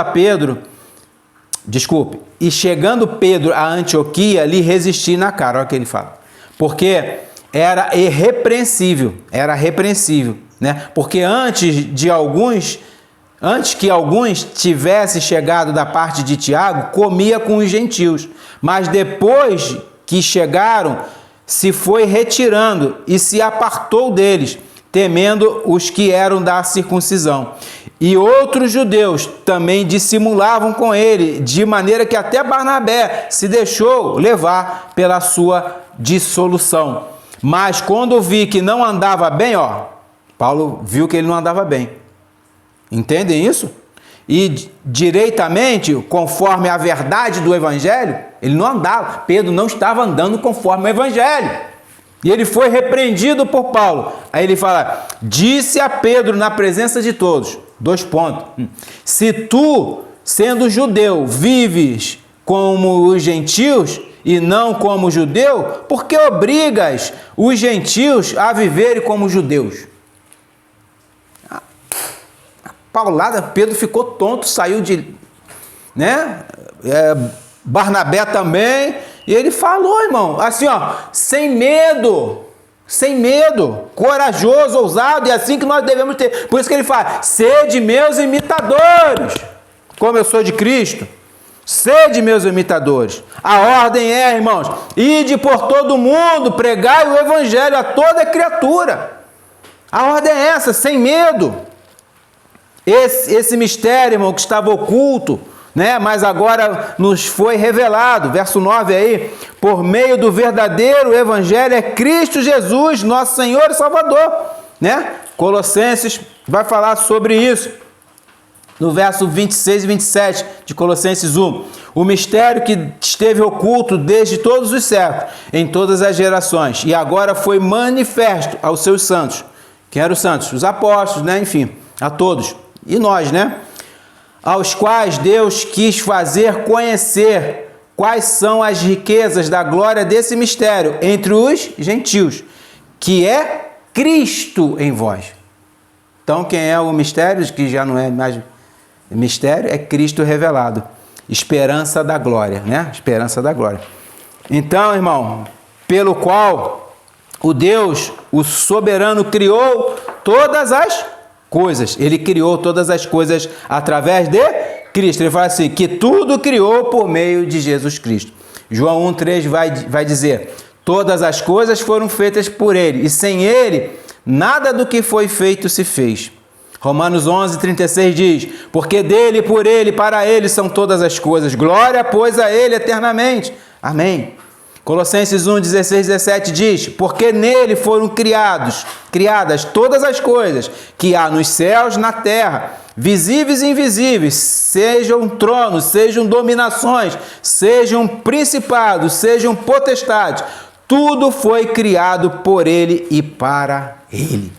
Pedro a Antioquia, lhe resisti na cara. Olha o que ele fala. Porque era irrepreensível, né? Porque antes que alguns tivessem chegado da parte de Tiago, comia com os gentios. Mas depois que chegaram, se foi retirando e se apartou deles, temendo os que eram da circuncisão. E outros judeus também dissimulavam com ele, de maneira que até Barnabé se deixou levar pela sua dissolução. Mas quando vi que não andava bem, Paulo viu que ele não andava bem. Entendem isso? E direitamente, conforme a verdade do Evangelho, ele não andava. Pedro não estava andando conforme o Evangelho. E ele foi repreendido por Paulo. Aí ele fala, disse a Pedro na presença de todos, 2 pontos. Se tu, sendo judeu, vives como os gentios e não como judeu, por que obrigas os gentios a viverem como judeus? Paulada, Pedro ficou tonto, saiu de... Barnabé também, e ele falou, irmão, assim, sem medo, corajoso, ousado, e assim que nós devemos ter. Por isso que ele fala, sede meus imitadores, como eu sou de Cristo, sede meus imitadores. A ordem é, irmãos, ide por todo mundo, pregai o evangelho a toda criatura. A ordem é essa, sem medo. Esse mistério, irmão, que estava oculto, né? Mas agora nos foi revelado. Verso 9 aí, por meio do verdadeiro evangelho é Cristo Jesus, nosso Senhor e Salvador, né? Colossenses vai falar sobre isso. No verso 26 e 27 de Colossenses 1. O mistério que esteve oculto desde todos os séculos, em todas as gerações, e agora foi manifesto aos seus santos. Quem eram os santos? Os apóstolos, né? Enfim, a todos. E nós, né? Aos quais Deus quis fazer conhecer quais são as riquezas da glória desse mistério entre os gentios, que é Cristo em vós. Então, quem é o mistério, que já não é mais mistério, é Cristo revelado. Esperança da glória, né? Esperança da glória. Então, irmão, pelo qual o Deus, o soberano, criou todas as coisas. Ele criou todas as coisas através de Cristo. Ele fala assim, que tudo criou por meio de Jesus Cristo. João 1,3 vai dizer, todas as coisas foram feitas por ele, e sem ele, nada do que foi feito se fez. Romanos 11,36 diz, porque dele, por ele, para ele são todas as coisas. Glória, pois, a ele eternamente. Amém. Colossenses 1,16, 17 diz, porque nele foram criadas todas as coisas que há nos céus, na terra, visíveis e invisíveis, sejam tronos, sejam dominações, sejam principados, sejam potestades, tudo foi criado por ele e para ele.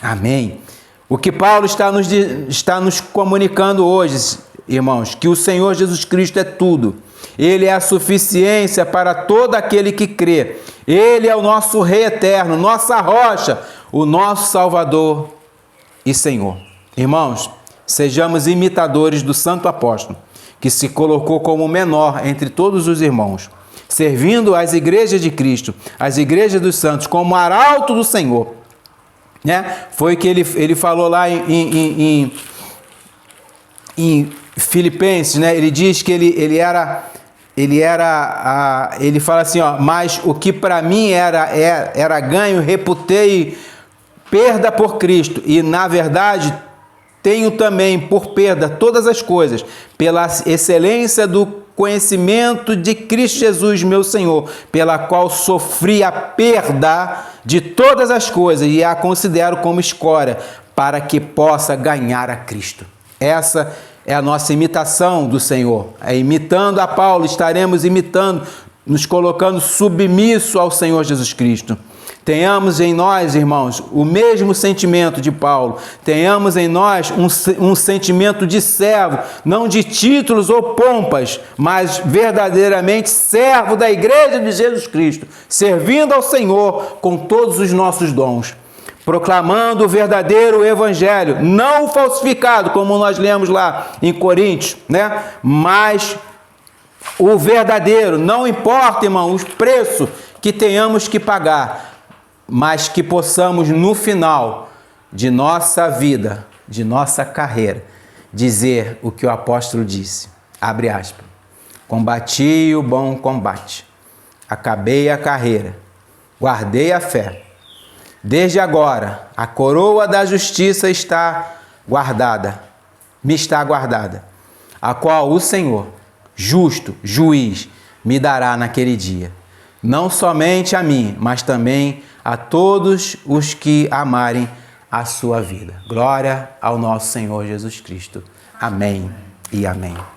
Amém. O que Paulo está nos comunicando hoje, irmãos, que o Senhor Jesus Cristo é tudo. Ele é a suficiência para todo aquele que crê. Ele é o nosso Rei eterno, nossa rocha, o nosso Salvador e Senhor. Irmãos, sejamos imitadores do Santo Apóstolo, que se colocou como menor entre todos os irmãos, servindo as igrejas de Cristo, as igrejas dos santos, como arauto do Senhor. Né? Foi o que ele falou lá em Filipenses, né? Ele diz que ele fala assim, mas o que para mim era ganho, reputei perda por Cristo, e na verdade tenho também por perda todas as coisas, pela excelência do conhecimento de Cristo Jesus, meu Senhor, pela qual sofri a perda de todas as coisas e a considero como escória, para que possa ganhar a Cristo. Essa é a nossa imitação do Senhor. Imitando a Paulo, estaremos imitando nos colocando submisso ao Senhor Jesus Cristo. Tenhamos em nós, irmãos, o mesmo sentimento de Paulo. Tenhamos em nós um sentimento de servo, não de títulos ou pompas, mas verdadeiramente servo da Igreja de Jesus Cristo, servindo ao Senhor com todos os nossos dons, proclamando o verdadeiro Evangelho, não o falsificado, como nós lemos lá em Coríntios, né? Mas o verdadeiro. Não importa, irmão, os preços que tenhamos que pagar, mas que possamos no final de nossa vida, de nossa carreira, dizer o que o apóstolo disse, abre aspas, combati o bom combate, acabei a carreira, guardei a fé. Desde agora, a coroa da justiça está guardada, me está guardada, a qual o Senhor, justo, juiz, me dará naquele dia. Não somente a mim, mas também a todos os que amarem a sua vida. Glória ao nosso Senhor Jesus Cristo. Amém e amém.